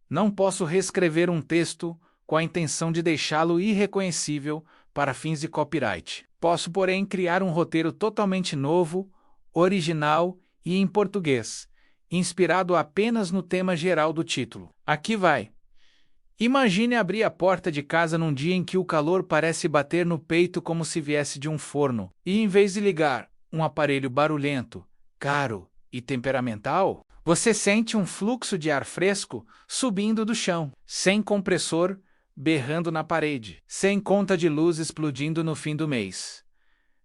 Não posso reescrever um texto com a intenção de deixá-lo irreconhecível para fins de copyright. Posso, porém, criar um roteiro totalmente novo, original e em português, inspirado apenas no tema geral do título. Aqui vai. Imagine abrir a porta de casa num dia em que o calor parece bater no peito como se viesse de um forno, e em vez de ligar um aparelho barulhento, caro e temperamental, você sente um fluxo de ar fresco subindo do chão, sem compressor berrando na parede, sem conta de luz explodindo no fim do mês,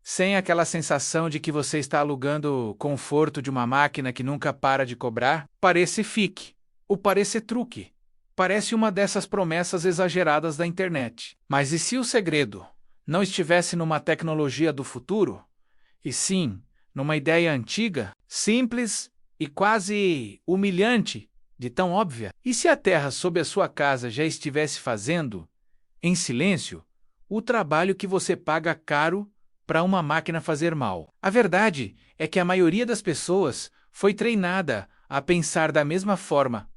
sem aquela sensação de que você está alugando o conforto de uma máquina que nunca para de cobrar. Parece fique, ou parece truque. Parece uma dessas promessas exageradas da internet. Mas e se o segredo não estivesse numa tecnologia do futuro, e sim numa ideia antiga, simples e quase humilhante, de tão óbvia? E se a terra sob a sua casa já estivesse fazendo, em silêncio, o trabalho que você paga caro para uma máquina fazer mal? A verdade é que a maioria das pessoas foi treinada a pensar da mesma forma.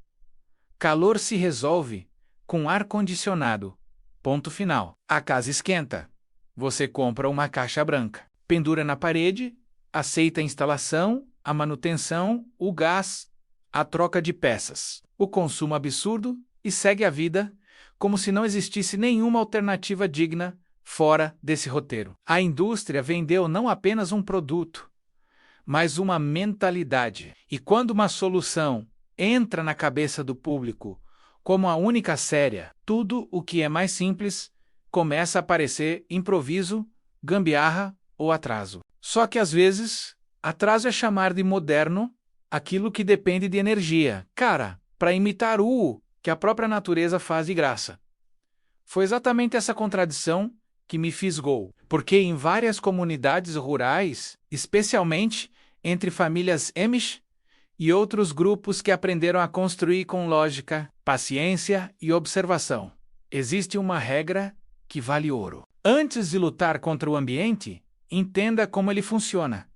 Calor se resolve com ar-condicionado. Ponto final. A casa esquenta. Você compra uma caixa branca, pendura na parede, aceita a instalação, a manutenção, o gás, a troca de peças, o consumo absurdo e segue a vida como se não existisse nenhuma alternativa digna fora desse roteiro. A indústria vendeu não apenas um produto, mas uma mentalidade. E quando uma solução entra na cabeça do público como a única séria, tudo o que é mais simples começa a parecer improviso, gambiarra ou atraso. Só que às vezes, atraso é chamar de moderno aquilo que depende de energia, para imitar o que a própria natureza faz de graça. Foi exatamente essa contradição que me fisgou, porque em várias comunidades rurais, especialmente entre famílias Amish e outros grupos que aprenderam a construir com lógica, paciência e observação, existe uma regra que vale ouro. Antes de lutar contra o ambiente, entenda como ele funciona.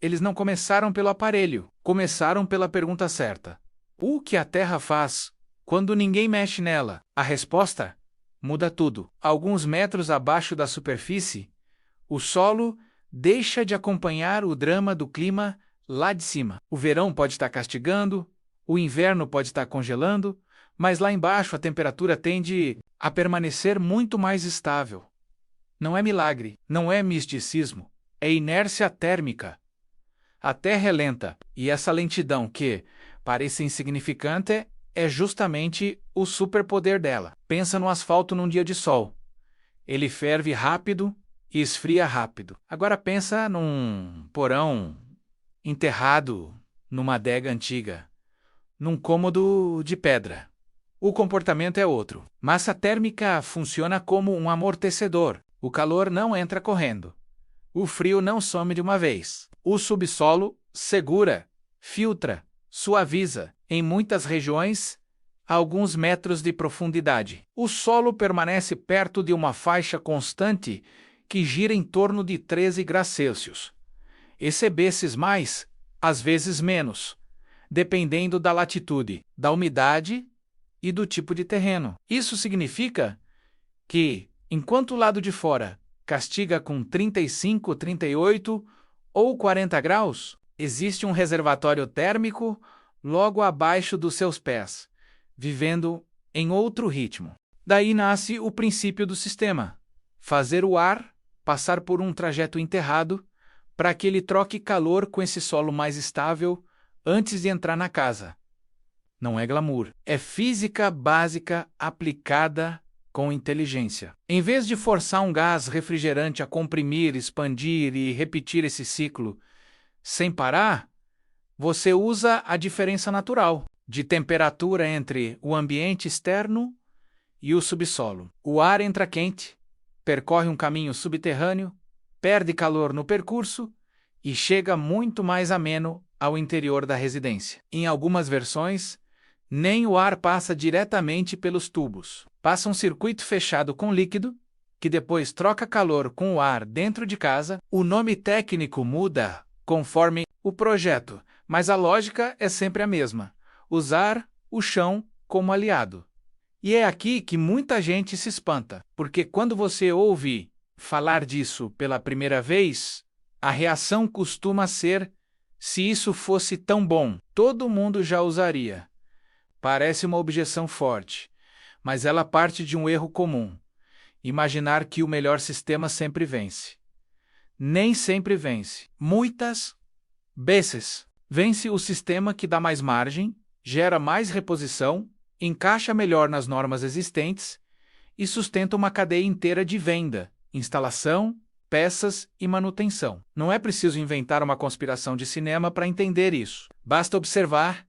Eles não começaram pelo aparelho, começaram pela pergunta certa. O que a Terra faz quando ninguém mexe nela? A resposta muda tudo. Alguns metros abaixo da superfície, o solo deixa de acompanhar o drama do clima lá de cima. O verão pode estar castigando, o inverno pode estar congelando, mas lá embaixo a temperatura tende a permanecer muito mais estável. Não é milagre, não é misticismo, é inércia térmica. A Terra é lenta, e essa lentidão que parece insignificante é justamente o superpoder dela. Pensa no asfalto num dia de sol. Ele ferve rápido e esfria rápido. Agora pensa num porão enterrado numa adega antiga, num cômodo de pedra. O comportamento é outro. Massa térmica funciona como um amortecedor. O calor não entra correndo. O frio não some de uma vez. O subsolo segura, filtra, suaviza. Em muitas regiões, a alguns metros de profundidade. O solo permanece perto de uma faixa constante que gira em torno de 13 graus Celsius. Esse mais, às vezes menos, dependendo da latitude, da umidade e do tipo de terreno. Isso significa que, enquanto o lado de fora castiga com 35, 38 ou 40 graus, existe um reservatório térmico logo abaixo dos seus pés, vivendo em outro ritmo. Daí nasce o princípio do sistema: fazer o ar passar por um trajeto enterrado para que ele troque calor com esse solo mais estável antes de entrar na casa. Não é glamour, é física básica aplicada com inteligência. Em vez de forçar um gás refrigerante a comprimir, expandir e repetir esse ciclo sem parar, você usa a diferença natural de temperatura entre o ambiente externo e o subsolo. O ar entra quente, percorre um caminho subterrâneo, perde calor no percurso e chega muito mais ameno ao interior da residência. Em algumas versões, nem o ar passa diretamente pelos tubos. Passa um circuito fechado com líquido, que depois troca calor com o ar dentro de casa. O nome técnico muda conforme o projeto, mas a lógica é sempre a mesma: usar o chão como aliado. E é aqui que muita gente se espanta, porque quando você ouve falar disso pela primeira vez, a reação costuma ser: se isso fosse tão bom, todo mundo já usaria. Parece uma objeção forte, mas ela parte de um erro comum: imaginar que o melhor sistema sempre vence. Nem sempre vence. Muitas vezes vence o sistema que dá mais margem, gera mais reposição, encaixa melhor nas normas existentes e sustenta uma cadeia inteira de venda, instalação, peças e manutenção. Não é preciso inventar uma conspiração de cinema para entender isso. Basta observar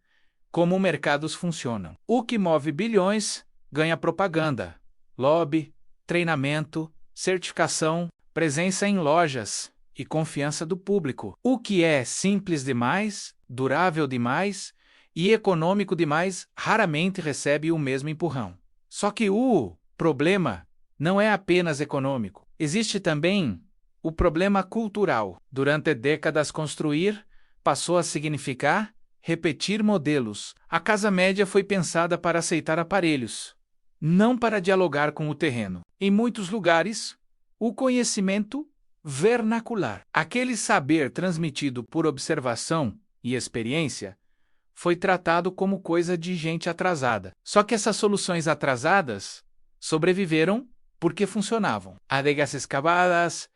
como mercados funcionam. O que move bilhões ganha propaganda, lobby, treinamento, certificação, presença em lojas e confiança do público. O que é simples demais, durável demais e econômico demais raramente recebe o mesmo empurrão. Só que o problema não é apenas econômico. Existe também o problema cultural. Durante décadas, construir passou a significar repetir modelos. A casa média foi pensada para aceitar aparelhos, não para dialogar com o terreno. Em muitos lugares, o conhecimento vernacular, aquele saber transmitido por observação e experiência, foi tratado como coisa de gente atrasada. Só que essas soluções atrasadas sobreviveram porque funcionavam. Adegas escavadas,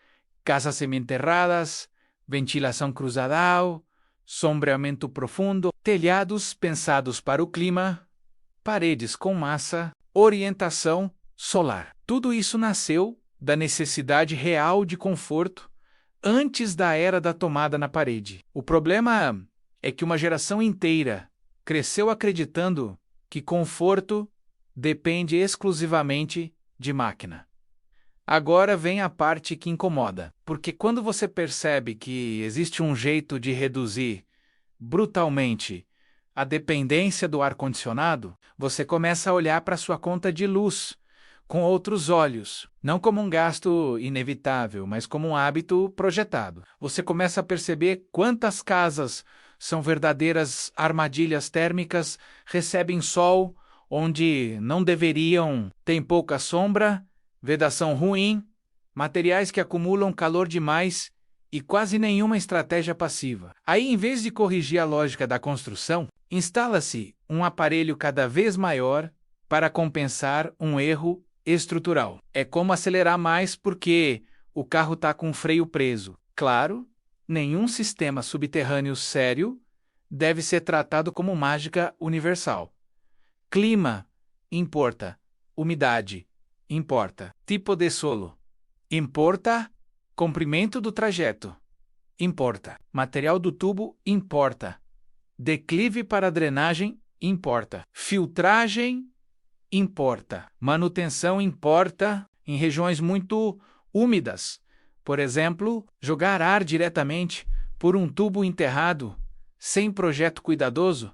casas semi-enterradas, ventilação cruzadal, sombreamento profundo, telhados pensados para o clima, paredes com massa, orientação solar. Tudo isso nasceu da necessidade real de conforto antes da era da tomada na parede. O problema é que uma geração inteira cresceu acreditando que conforto depende exclusivamente de máquina. Agora vem a parte que incomoda, porque quando você percebe que existe um jeito de reduzir brutalmente a dependência do ar-condicionado, você começa a olhar para sua conta de luz com outros olhos, não como um gasto inevitável, mas como um hábito projetado. Você começa a perceber quantas casas são verdadeiras armadilhas térmicas, recebem sol onde não deveriam, tem pouca sombra, vedação ruim, materiais que acumulam calor demais e quase nenhuma estratégia passiva. Aí, em vez de corrigir a lógica da construção, instala-se um aparelho cada vez maior para compensar um erro estrutural. É como acelerar mais porque o carro está com o freio preso. Claro, nenhum sistema subterrâneo sério deve ser tratado como mágica universal. Clima importa, umidade importa, tipo de solo importa, comprimento do trajeto importa, material do tubo importa, declive para drenagem importa, filtragem importa, manutenção importa em regiões muito úmidas. Por exemplo, jogar ar diretamente por um tubo enterrado sem projeto cuidadoso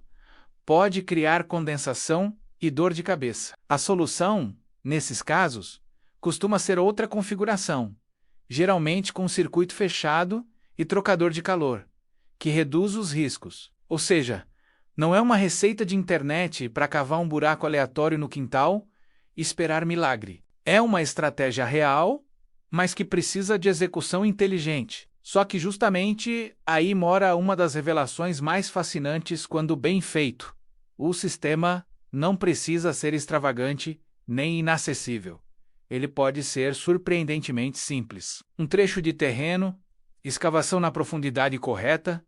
pode criar condensação e dor de cabeça. A solução, nesses casos, costuma ser outra configuração, geralmente com circuito fechado e trocador de calor, que reduz os riscos. Ou seja, não é uma receita de internet para cavar um buraco aleatório no quintal e esperar milagre. É uma estratégia real, mas que precisa de execução inteligente. Só que justamente aí mora uma das revelações mais fascinantes quando bem feito. O sistema não precisa ser extravagante nem inacessível. Ele pode ser surpreendentemente simples. Um trecho de terreno, escavação na profundidade correta,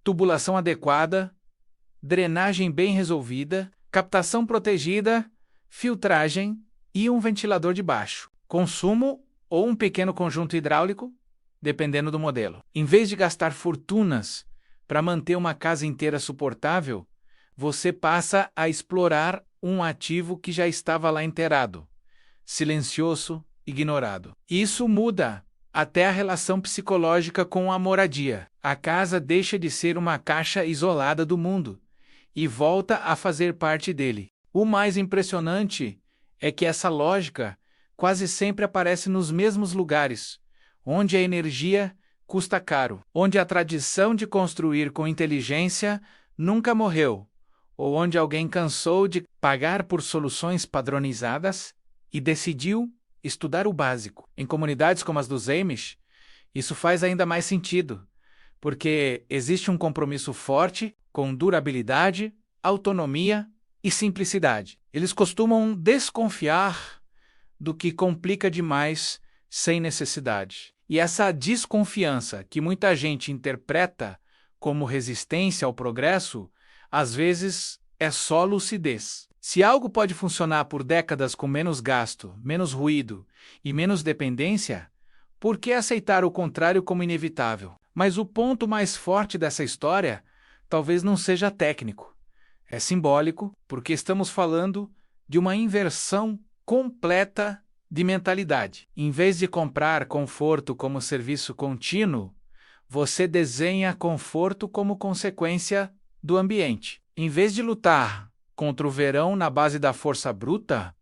tubulação adequada, drenagem bem resolvida, captação protegida, filtragem e um ventilador de baixo. Consumo ou um pequeno conjunto hidráulico, dependendo do modelo. Em vez de gastar fortunas para manter uma casa inteira suportável, você passa a explorar um ativo que já estava lá enterrado, silencioso, ignorado. Isso muda até a relação psicológica com a moradia. A casa deixa de ser uma caixa isolada do mundo e volta a fazer parte dele. O mais impressionante é que essa lógica quase sempre aparece nos mesmos lugares, onde a energia custa caro, onde a tradição de construir com inteligência nunca morreu, ou onde alguém cansou de pagar por soluções padronizadas e decidiu estudar o básico. Em comunidades como as dos Amish, isso faz ainda mais sentido, porque existe um compromisso forte com durabilidade, autonomia e simplicidade. Eles costumam desconfiar do que complica demais sem necessidade. E essa desconfiança, que muita gente interpreta como resistência ao progresso, às vezes é só lucidez. Se algo pode funcionar por décadas com menos gasto, menos ruído e menos dependência, por que aceitar o contrário como inevitável? Mas o ponto mais forte dessa história talvez não seja técnico. É simbólico, porque estamos falando de uma inversão completa de mentalidade. Em vez de comprar conforto como serviço contínuo, você desenha conforto como consequência do ambiente. Em vez de lutar contra o verão na base da força bruta,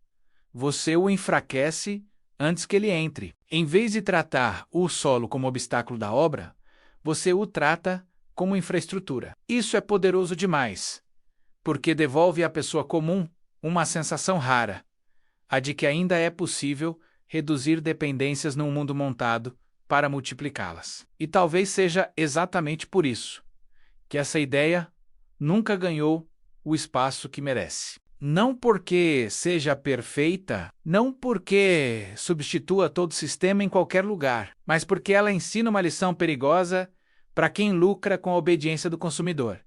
você o enfraquece antes que ele entre. Em vez de tratar o solo como obstáculo da obra, você o trata como infraestrutura. Isso é poderoso demais, porque devolve à pessoa comum uma sensação rara, a de que ainda é possível reduzir dependências num mundo montado para multiplicá-las. E talvez seja exatamente por isso que essa ideia nunca ganhou o espaço que merece. Não porque seja perfeita, não porque substitua todo o sistema em qualquer lugar, mas porque ela ensina uma lição perigosa para quem lucra com a obediência do consumidor.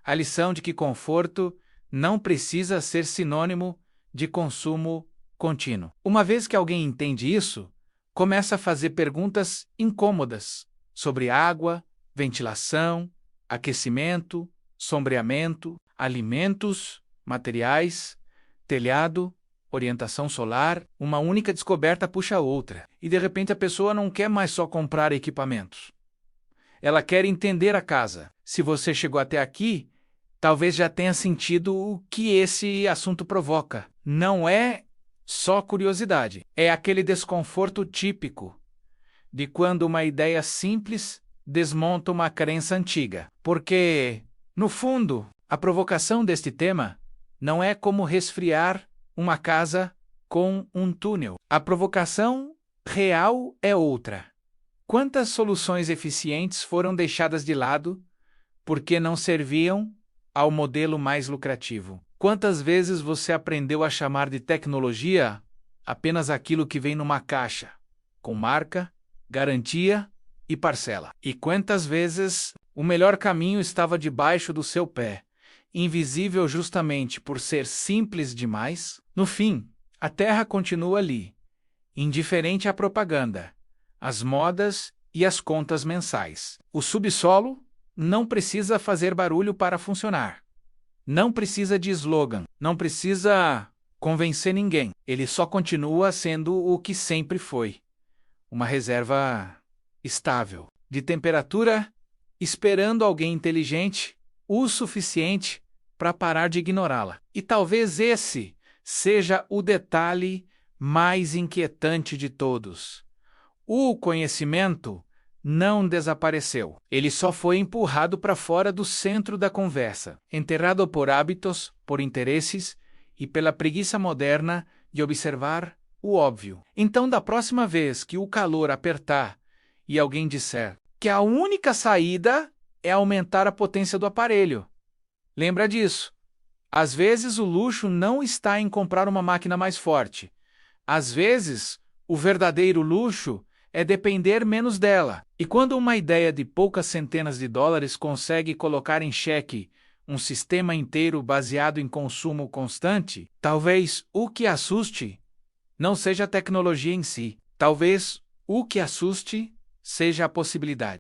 A lição de que conforto não precisa ser sinônimo de consumo contínuo. Uma vez que alguém entende isso, começa a fazer perguntas incômodas sobre água, ventilação, aquecimento, sombreamento, alimentos, materiais, telhado, orientação solar. Uma única descoberta puxa a outra, e de repente a pessoa não quer mais só comprar equipamentos. Ela quer entender a casa. Se você chegou até aqui, talvez já tenha sentido o que esse assunto provoca. Não é só curiosidade, é aquele desconforto típico de quando uma ideia simples desmonta uma crença antiga. Porque, no fundo, a provocação deste tema não é como resfriar uma casa com um túnel. A provocação real é outra. Quantas soluções eficientes foram deixadas de lado porque não serviam ao modelo mais lucrativo? Quantas vezes você aprendeu a chamar de tecnologia apenas aquilo que vem numa caixa, com marca, garantia e parcela? E quantas vezes o melhor caminho estava debaixo do seu pé, invisível justamente por ser simples demais? No fim, a Terra continua ali, indiferente à propaganda, às modas e às contas mensais. O subsolo não precisa fazer barulho para funcionar. Não precisa de slogan, não precisa convencer ninguém. Ele só continua sendo o que sempre foi. Uma reserva estável, de temperatura, esperando alguém inteligente o suficiente para parar de ignorá-la. E talvez esse seja o detalhe mais inquietante de todos. O conhecimento não desapareceu. Ele só foi empurrado para fora do centro da conversa, enterrado por hábitos, por interesses e pela preguiça moderna de observar o óbvio. Então, da próxima vez que o calor apertar e alguém disser que a única saída é aumentar a potência do aparelho, lembra disso. Às vezes o luxo não está em comprar uma máquina mais forte. Às vezes, o verdadeiro luxo é depender menos dela. E quando uma ideia de poucas centenas de dólares consegue colocar em xeque um sistema inteiro baseado em consumo constante, talvez o que assuste não seja a tecnologia em si. Talvez o que assuste seja a possibilidade.